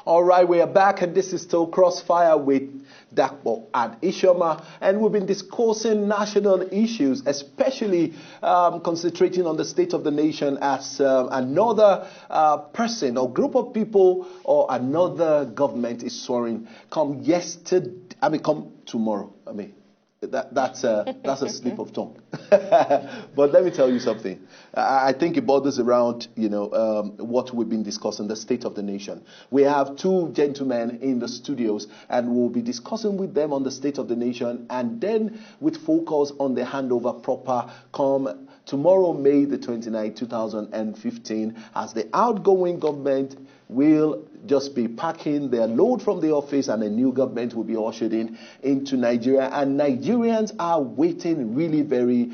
All right, we are back, and this is still Crossfire with Dakpo and Ishoma, and we've been discussing national issues, especially concentrating on the state of the nation as another person or group of people or another government is soaring. Come tomorrow. That's a slip of tongue. But let me tell you something. I think it borders around, what we've been discussing, the state of the nation. We have two gentlemen in the studios, and we'll be discussing with them on the state of the nation, and then with focus on the handover proper come tomorrow, May the 29th, 2015, as the outgoing government will just be packing their load from the office, and a new government will be ushered into Nigeria. And Nigerians are waiting really very,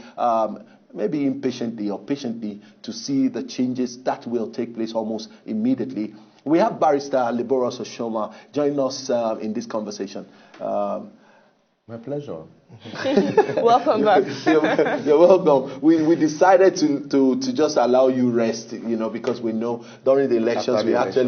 maybe impatiently or patiently, to see the changes that will take place almost immediately. We have Barrister Liboros Oshoma join us in this conversation. My pleasure. Welcome back. You're welcome. We decided to just allow you rest, because we know during the elections after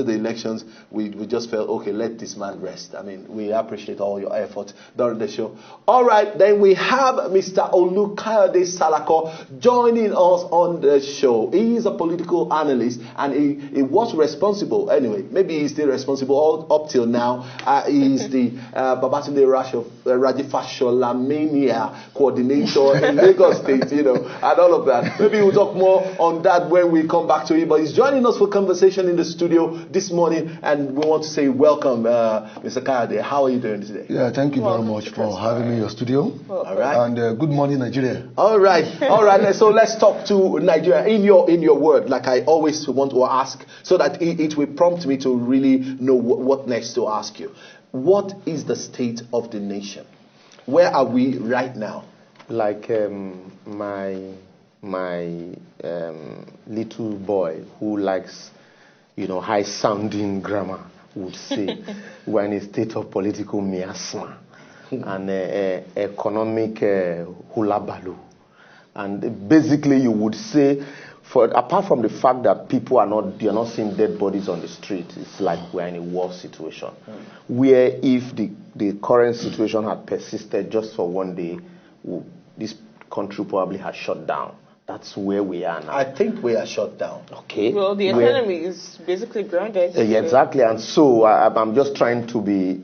the elections we just felt, okay, let this man rest. I mean, we appreciate all your effort during the show. All right, then we have Mr. Olukayode Salako joining us on the show. He is a political analyst, and he was responsible. Anyway, maybe he's still responsible all up till now. He is the Babatunde Rajifashola Mania coordinator in Lagos State, and all of that. Maybe we'll talk more on that when we come back to it. But he's joining us for conversation in the studio this morning, and we want to say welcome, Mr. Kayode. How are you doing today? Yeah, thank you very much for having me in your studio. All right. And good morning, Nigeria. All right. So let's talk to Nigeria in your word, like I always want to ask, so that it will prompt me to really know what next to ask you. What is the state of the nation? Where are we right now? Like my little boy who likes, high-sounding grammar would say, we're in a state of political miasma and economic hula baloo. And basically, you would say, apart from the fact that you're not seeing dead bodies on the street, it's like we're in a war situation. Where if the current situation had persisted just for one day, this country probably has shut down. That's where we are now. I think we are shut down. Okay. Well, the economy is basically grounded. Yeah, exactly. And so I'm just trying to be,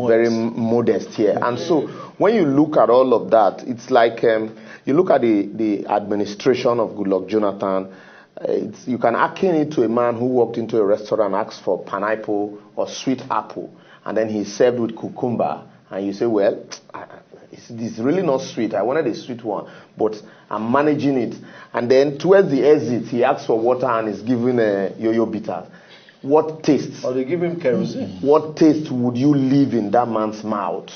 very modest here. And so when you look at all of that, it's like you look at the administration of Goodluck Jonathan. You can akin it to a man who walked into a restaurant and asked for pineapple or sweet apple, and then he's served with cucumber, and you say, well, it's really not sweet. I wanted a sweet one, but I'm managing it. And then towards the exit, he asks for water and is given a yo-yo bitter. What taste? Or they give him kerosene. What taste would you leave in that man's mouth?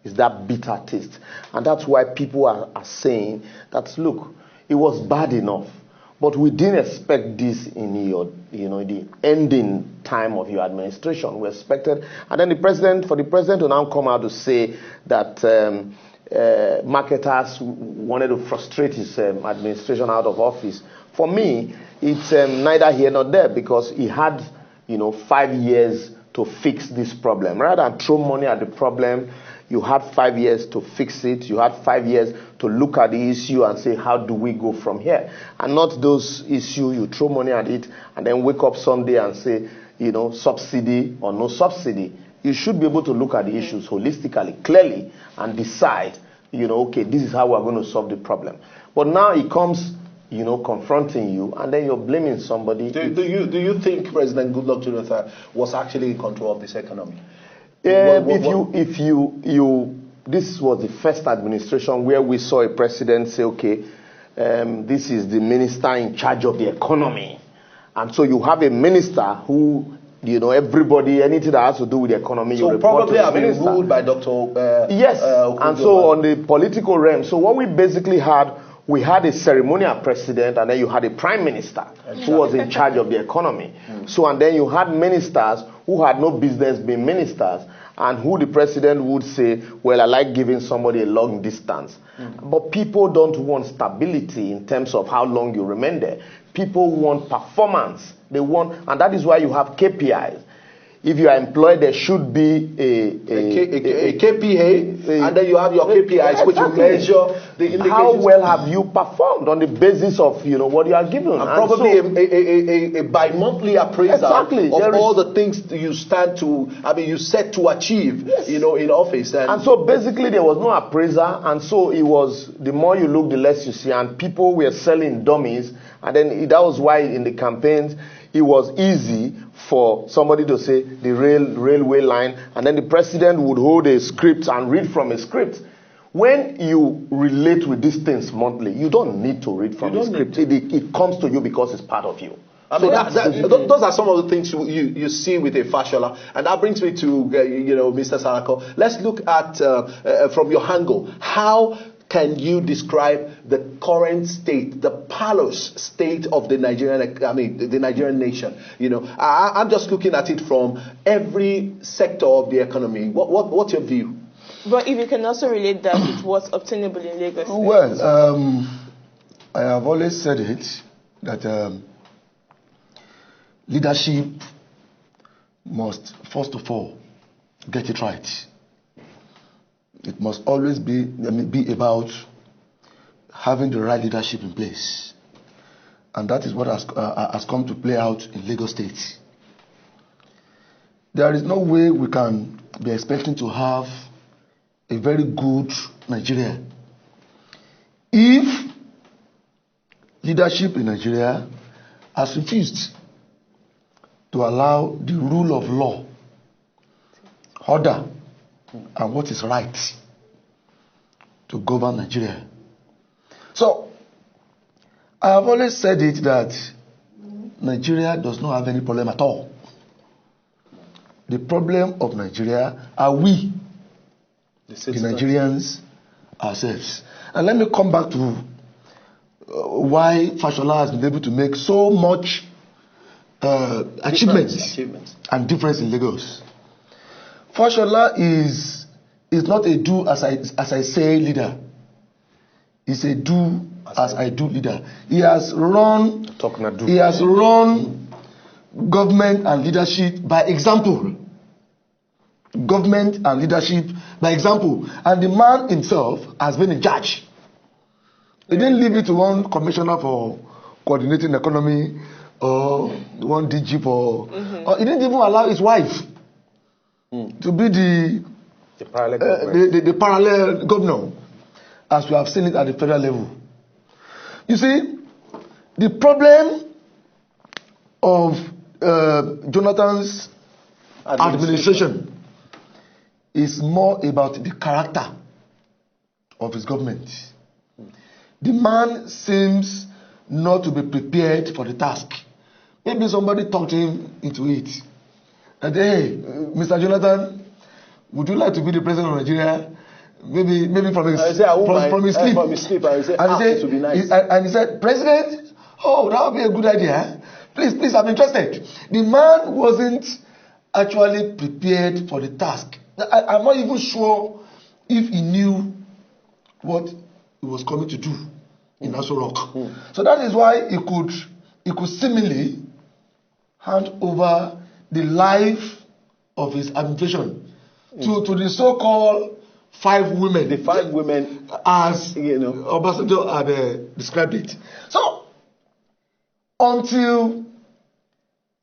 Is that bitter taste? And that's why people are saying that, look, it was bad enough, but we didn't expect this in the ending time of your administration. We expected, and then for the president to now come out to say that marketers wanted to frustrate his administration out of office. For me, it's neither here nor there, because he had 5 years to fix this problem. Rather than throw money at the problem, you had 5 years to fix it. You had 5 years to look at the issue and say, how do we go from here? And not those issues, you throw money at it and then wake up someday and say, subsidy or no subsidy. You should be able to look at the issues holistically, clearly, and decide, okay, this is how we're going to solve the problem. But now it comes, confronting you, and then you're blaming somebody. Do you think President Goodluck Jonathan was actually in control of this economy? This was the first administration where we saw a president say, okay, this is the minister in charge of the economy. And so you have a minister who, everybody, anything that has to do with the economy, so you report to the probably have been ruled by Dr. Yes, and so on the political realm. So what we basically had, we had a ceremonial president, and then you had a prime minister who was in charge of the economy. So, and then you had ministers who had no business being ministers, and who the president would say, well, I like giving somebody a long distance. But people don't want stability in terms of how long you remain there. People want performance. They want, and that is why you have KPIs. If you are employed, there should be a KPA, and then you have your KPIs, which you measure the indicators. How well have you performed on the basis of what you are given, and probably so, a bi-monthly appraisal of all the things you stand to. I mean, you set to achieve. Yes. In office, and so basically there was no appraiser, and so it was the more you look, the less you see, and people were selling dummies, and then that was why in the campaigns it was easy for somebody to say the railway line, and then the president would hold a script and read from a script. When you relate with these things monthly, you don't need to read from a script. It comes to you because it's part of you. I mean, those are some of the things you see with a Fashola, and that brings me to Mr. Sarako. Let's look at from your angle, how can you describe the current state, the parlous state of the Nigerian nation? I'm just looking at it from every sector of the economy. What's your view? But if you can also relate that with what's obtainable in Lagos. Well, I have always said it, that leadership must, first of all, get it right. It must always be about having the right leadership in place. And that is what has come to play out in Lagos State. There is no way we can be expecting to have a very good Nigeria if leadership in Nigeria has refused to allow the rule of law, order, and what is right to govern Nigeria. So, I have always said it that Nigeria does not have any problem at all. The problem of Nigeria are we, the Nigerians ourselves. And let me come back to why Fashola has been able to make so much achievements and difference in Lagos. Fashola is not a do as I say leader. He's a do as I do leader. He has run government and leadership by example. Government and leadership by example. And the man himself has been in charge. He didn't leave it to one commissioner for coordinating economy or one DG for... or he didn't even allow his wife to be the parallel governor, as we have seen it at the federal level. You see, the problem of Jonathan's administration is more about the character of his government. The man seems not to be prepared for the task. Maybe somebody talked him into it. And hey, Mr. Jonathan, would you like to be the president of Nigeria? Maybe from his sleep. And he said, President, oh, that would be a good idea. Please, I'm interested. The man wasn't actually prepared for the task. I'm not even sure if he knew what he was coming to do in Aso Rock. So that is why he could seemingly hand over the life of his administration to the so-called 5 women. The 5 women, as Ambassador had described it. So, until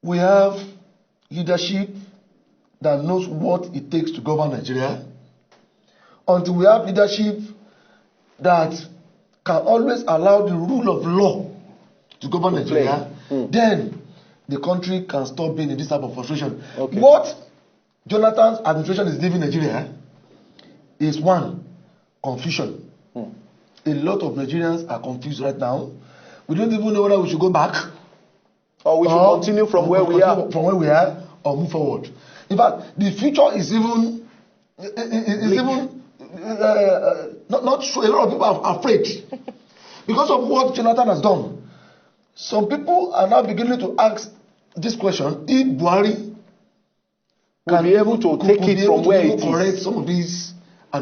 we have leadership that knows what it takes to govern Nigeria, until we have leadership that can always allow the rule of law to govern Nigeria, then the country can stop being in this type of frustration. Okay. What Jonathan's administration is giving Nigeria is one, confusion. A lot of Nigerians are confused right now. We don't even know whether we should go back or we should continue from where we are, or move forward. In fact, the future is not sure. A lot of people are afraid because of what Jonathan has done. Some people are now beginning to ask this question: if Buhari will be able to take it from where it correct is. some of these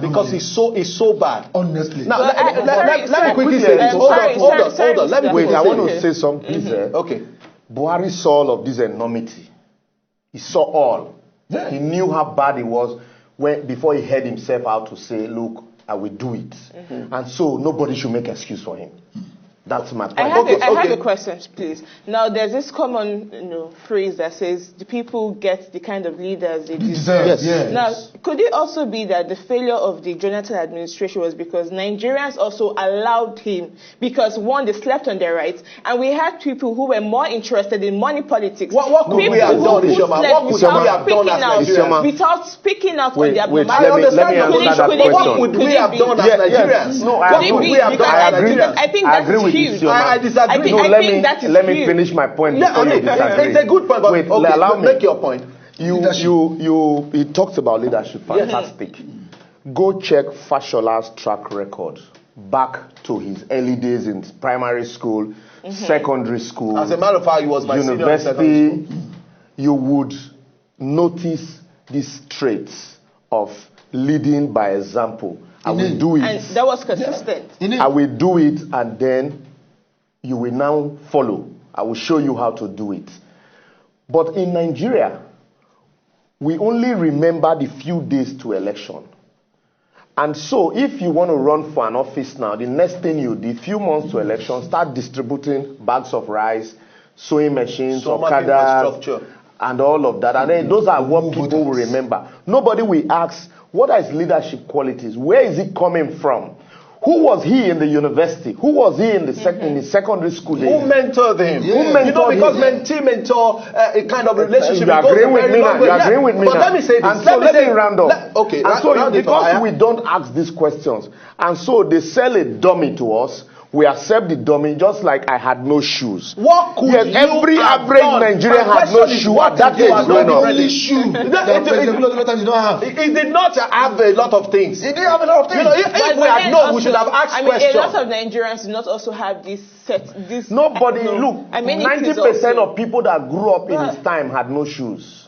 Because it's so bad. honestly. Now, Well, let me quickly say this. Hold on. Let me Wait, quickly I say want this. to say something. Okay. Buhari saw all of this enormity. He saw all. Yeah. He knew how bad it was before he heard himself out to say, look, I will do it. And so nobody should make excuse for him. That's my point. I have Okay. a question, please. Now, there's this common phrase that says the people get the kind of leaders they deserve. Yes. Now, could it also be that the failure of the Jonathan administration was because Nigerians also allowed him, because one, they slept on their rights, and we had people who were more interested in money politics. What could we have done, Isioma? What could we have done as Nigerians? Without speaking out Wait, on their wait, I understand let me your answer position, that but what question. would we have done as Nigerians? No, What would we have done as Nigerians? I think I that's agree with huge. you, I disagree. I think that is let me huge. finish my point. Yeah, before you disagree. it's a good point, but wait, okay, allow me. make your point. He talked about leadership. Fantastic. Go check Fashola's track record back to his early days in primary school, secondary school. As a matter of fact, he was my senior in secondary university. school. You would notice these traits of leading by example. I will do it. And that was consistent. I will do it, and then you will now follow. I will show you how to do it. But in Nigeria, we only remember the few days to election. And so if you want to run for an office now, the next thing you do, few months to election, start distributing bags of rice, sewing machines, So much Okadas, infrastructure. and all of that. And then those are what people will remember. Nobody will ask, what are his leadership qualities? Where is he coming from? Who was he in the university? Who was he in the secondary school days? Who mentored him? Who mentored because him? mentee-mentor a kind of relationship. You are agreeing with me now. You are agreeing with me But now. let me say this. And so let me round up. Okay. And so round it up. because we don't ask these questions, and so they sell a dummy to us, we accept the dummy just like I had no shoes. What could Yes, you every have average done? Nigerian My had no question is, shoe what at that did you age have growing done up. differently? Issue that It- President Jonathan did not have. He did not have a lot of things. He didn't have a lot of things. If we had then known, we also, should have asked I mean, questions. a lot of Nigerians do not also have this set. This Nobody, no. look, I mean, 90% of people that grew up in his time had no shoes.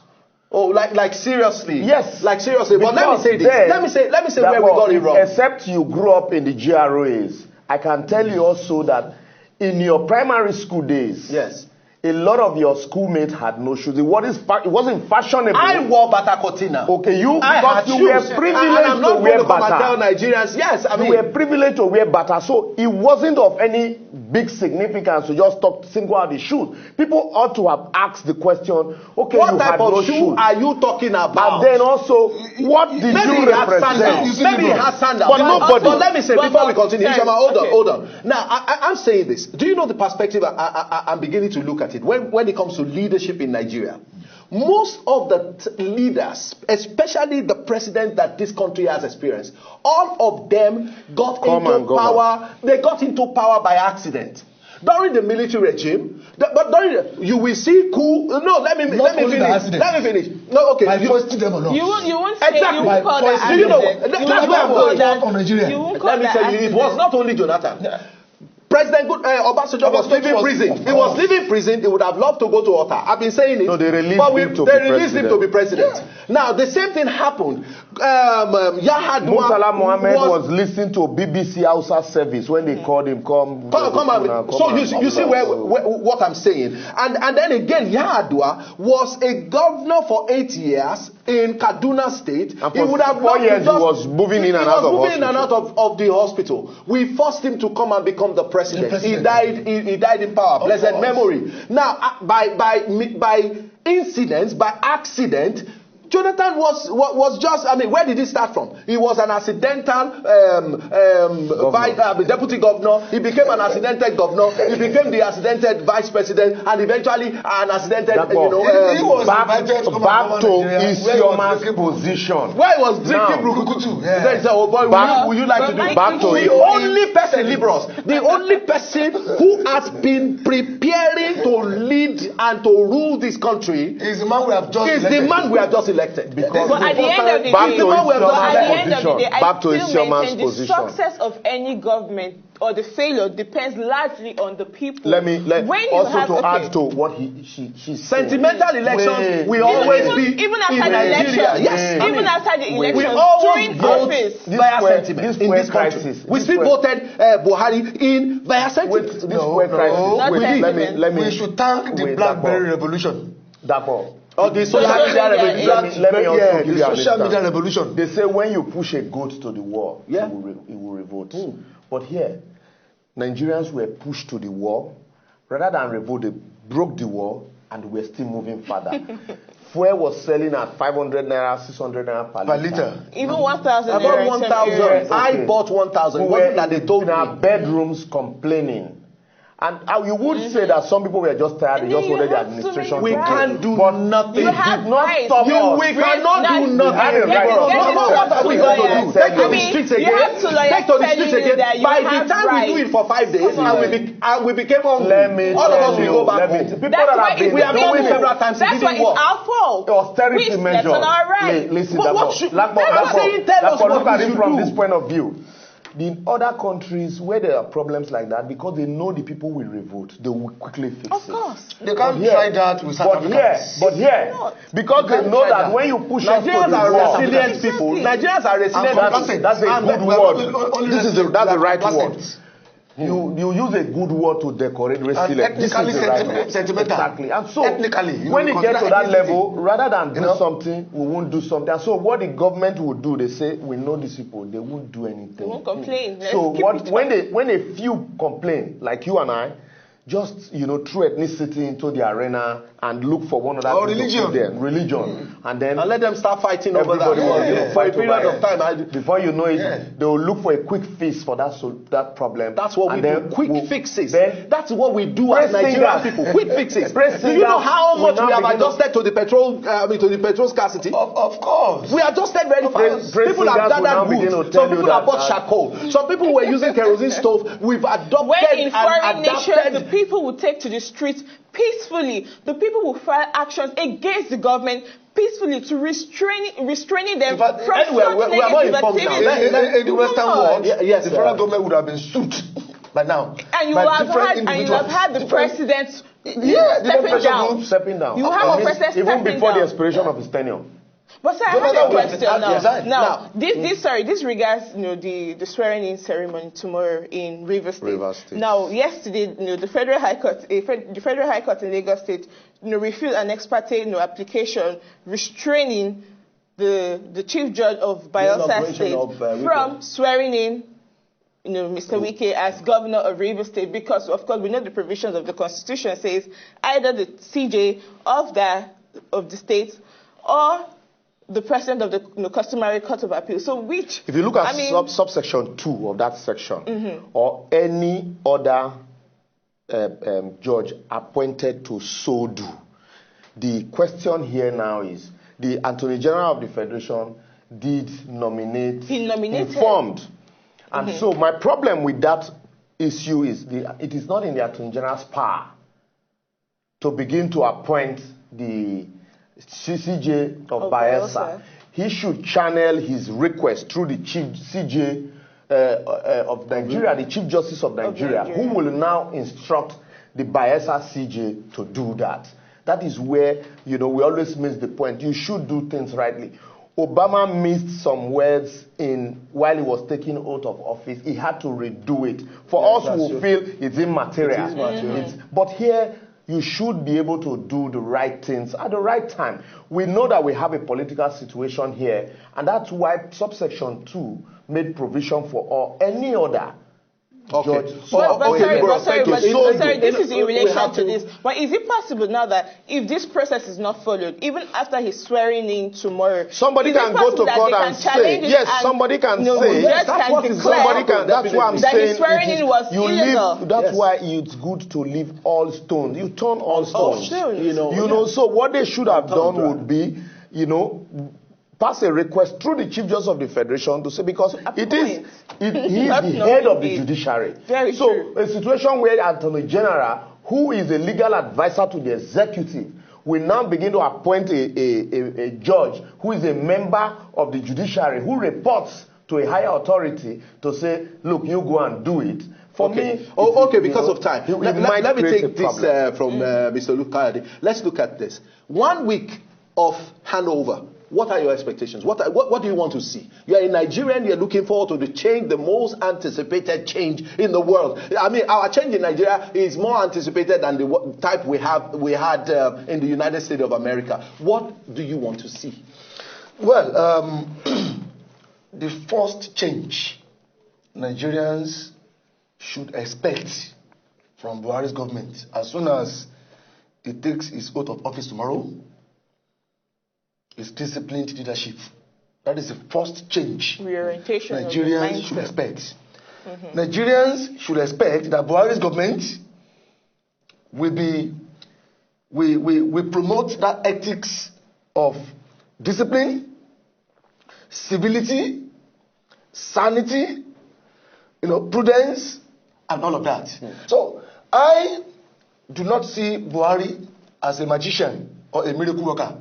Oh, like seriously? Yes. Like seriously. But let me Because say this. then- Let me say that where we got it wrong. Except you grew up in the GROAs. I can tell you also that in your primary school days, Yes. a lot of your schoolmates had no shoes. It wasn't fashionable. I wore Bata Cortina. Okay, I had because you were shoes. privileged And I'm to not wear going to come and tell bata. Nigerians, yes, I You mean, were privileged to wear bata, so it wasn't of any big significance to just single out the shoes. People ought to have asked the question, okay, what you type had no of shoe shoes. are you talking about? And then also, what did Maybe you he had represent? sandals. Maybe he had sandals. But nobody. But let me say, before we continue, sorry, Ishama, okay. hold on. Now, I'm saying this. Do you know the perspective I'm beginning to look at it? When it comes to leadership in Nigeria, most of the leaders, especially the president that this country has experienced, all of them got into power. They got into power by accident. During the military regime, you will see coup. No, let me finish. No, okay. By foisting them or not. You won't say, Exactly. you won't call that Do you know? accident. That's You where won't I'm call going. that- On Nigeria. You won't call Let me that tell you, it was accident. not only Jonathan. President Obasanjo was leaving prison. He was leaving prison. He would have loved to go to Ota. I've been saying it. No, they released but him to they be released him to be president. Yeah. Now the same thing happened. Yahadua Murtala Mohammed was listening to BBC Hausa service when they called him. Come So you see where what I'm saying. And then again, Yahadua was a governor for 8 years in Kaduna State. And for 4 years he was moving in and out of the hospital. We forced him to come and become the president. He died in power. Blessed memory. Now by incidents, by accident, Jonathan was just, I mean, where did he start from? He was an accidental deputy governor. He became an accidental governor. He became the accidental vice president, and eventually an accidental, he was back invited to come to Nigeria, Isioma's position. where he was drinking Now, brukutu. yeah. Then he said, oh boy, would you like to do back to the it. only person, liberals, the only person who has been preparing to lead and to rule this country Is the man we have just is elected. the man we have just elected. elected. Because But at the end of the back day, to I still Isiama's maintain the position. success of any government or the failure depends largely on the people. Let me when you also have, to add to what she said. Sentimental elections will always be even after in the Nigeria. election, Yes, even after the we election, always during vote office. via sentiment in this country. crisis. We still voted Buhari in via sentiment. This crisis. Not sentiment. Let me. We should thank the BlackBerry revolution. Therefore, Or the social media revolution. let me also give the you an social media instance. revolution. They say when you push a goat to the wall, Yeah. it will revolt. But here, Nigerians were pushed to the wall. Rather than revolt, they broke the wall and we're still moving further. Fuel was selling at 500 naira, 600 naira per liter. Even 1,000. About 1,000. Okay. I bought 1,000. It We wasn't were that they told in our me. bedrooms complaining. And you would say that some people were just tired, they And just then you wanted the have to administration. make We can't do But nothing. You have did not rights. stop us. We cannot do nothing. had a right. What are we going to do? Take to the streets You have again. to lawyers Take to the telling streets you again. that you By the have time we do rights. it for 5 days Come on. and we became hungry, Let me all of us tell will go you, back let me- home. people That's that why have been we have done it doing several times. It That's why didn't it's work. our fault. austerity We measures. slept on our right. Listen, What should- Lakbo, I'm saying tell us what look at we it should from do. this point of view. In other countries where there are problems like that, because they know the people will revolt, they will quickly fix Of it. course. They can't here- try that with South Africans. But here, not. because You they can't know try that that. when you push us to Nigerians the are wall, resilient people. Nigerians are resilient people. that's a And good we are word. not only This is the, resilient, that's the we are right word. complacent. You use a good word to decorate resilience. This ethnically is the right word. sentimental. Exactly. And so, Ethnically, when you it gets to consider that ethnicity. level, rather than do You know? something, we won't do something. And so, what the government will do, they say, we know these people, they won't do anything. They won't complain. Let's So, keep it when a few complain, like you and I, just throw ethnicity into the arena and look for one Or other thing to put religion. there. Religion. And then And let them start fighting over that. everybody will For a fight period over of it. time. Before you know it, Yeah. they will look for a quick fix for that problem. That's what And we do. then Quick we'll- fixes. Then That's what we do as Press Nigerian singers. people. Quick fixes. Press Do you know singers how will much now we have begin to- adjusted to the petrol scarcity? Of course. We adjusted very fast. Praise People have singers will now gathered begin wood. to tell Some you people have that- bought charcoal. Some people were using kerosene stove. We've adopted When in foreign and nations, adapted. the people will take to the streets peacefully. The people will file actions against the government peacefully to restraining them In fact, from anyway, such we're more negative informed now. activity. In the Western Come on. world, Yes, the sir. federal government would have been sued by now. And you by have different had, and you have individuals. had the Different- president Yeah, different stepping pressure down. groups. Stepping down. You have a president even stepping before the down. expiration of his tenure. But sir, I Jonathan have a will question have now. resigned. Now, this regards the swearing-in ceremony tomorrow in Rivers State. Rivers State. Now, yesterday, the Federal High Court in Lagos State, refused an ex parte application restraining the Chief Judge of Bayelsa inauguration State of, from swearing in Mr. Wike as governor of Rivers State, because of course we know the provisions of the Constitution says either the CJ of the state or the president of the customary court of appeal. So which, If you look at I mean, subsection 2 of that section, or any other judge appointed to so do, the question here now is the Attorney General of the Federation did nominate, He nominated. informed. And so my problem with that issue is it is not in the Attorney General's power to begin to appoint the CJ of Bayelsa. He should channel his request through the Chief CJ of Nigeria, the Chief Justice of Nigeria, who will now instruct the Bayelsa CJ to do that. That is where, we always miss the point. You should do things rightly. Obama missed some words while he was taking oath of office. He had to redo it. For us who feel it's immaterial. But here, you should be able to do the right things at the right time. We know that we have a political situation here, and that's why subsection 2 made provision for any other judge. Sorry, this is in relation to this. But is it possible now that if this process is not followed, even after he's swearing in tomorrow, somebody can go to court and say, yes, somebody can say, that's what I'm that saying. his swearing in was illegal. That's why it's good to leave all stones. You turn all stones. So what they should have done would be, pass a request through the Chief Justice of the Federation to say, because he is the head of the judiciary. Very true. A situation where Attorney General, who is a legal advisor to the executive, we now begin to appoint a judge who is a member of the judiciary who reports to a higher authority to say, look, you go and do it. For me, because of time. Let me take this from Mr. Luke Kayode. Let's look at this. 1 week of handover. What are your expectations? What do you want to see? You're a Nigerian, you're looking forward to the change, the most anticipated change in the world. I mean, our change in Nigeria is more anticipated than the type we had in the United States of America. What do you want to see? Well, the first change Nigerians should expect from Buhari's government as soon as it takes its oath of office tomorrow is disciplined leadership. That is the first change Reorientation Nigerians should expect. Nigerians should expect that Buhari's government will promote that ethics of discipline, civility, sanity, prudence, and all of that. So I do not see Buhari as a magician or a miracle worker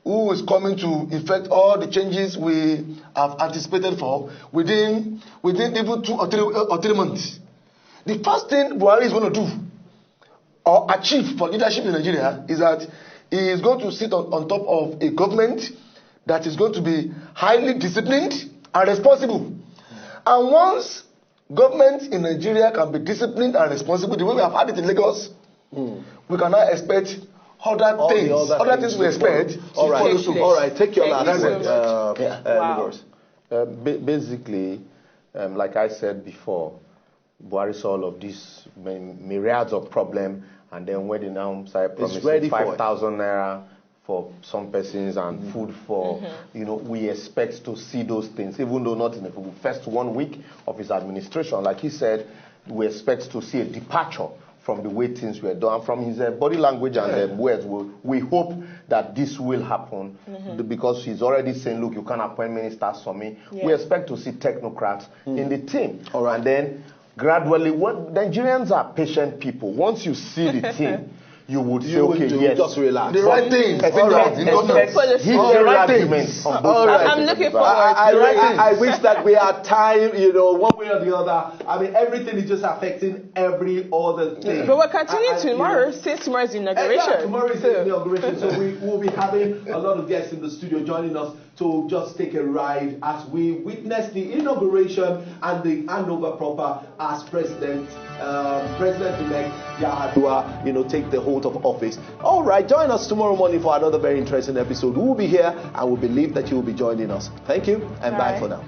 who is coming to effect all the changes we have anticipated for within even 2 or 3 months. The first thing Buhari is going to do or achieve for leadership in Nigeria is that he is going to sit on top of a government that is going to be highly disciplined and responsible. And once government in Nigeria can be disciplined and responsible, the way we have had it in Lagos, we can now expect other things we expect. All right, take your last word. Basically, like I said before, Buhari saw all of these myriads of problems, and then when they now started promising 5,000 naira for some persons and food for, we expect to see those things, even though not in the first 1 week of his administration. Like he said, we expect to see a departure from the way things were done, from his body language and words. We hope that this will happen because he's already saying, look, you can't appoint ministers for me. We expect to see technocrats in the team. All right. And then gradually, Nigerians are patient people. Once you see the team, you would say, okay, yes. Just relax. The right things. All right. I'm looking forward. I wish that we had time, one way or the other. I mean, everything is just affecting every other thing. But we're continuing tomorrow, since tomorrow is inauguration. Tomorrow is the inauguration, so we will be having a lot of guests in the studio joining us to just take a ride as we witness the inauguration and the handover proper as President-elect Yar'Adua, take the oath of office. All right, join us tomorrow morning for another very interesting episode. We will be here and we believe that you will be joining us. Thank you and bye for now.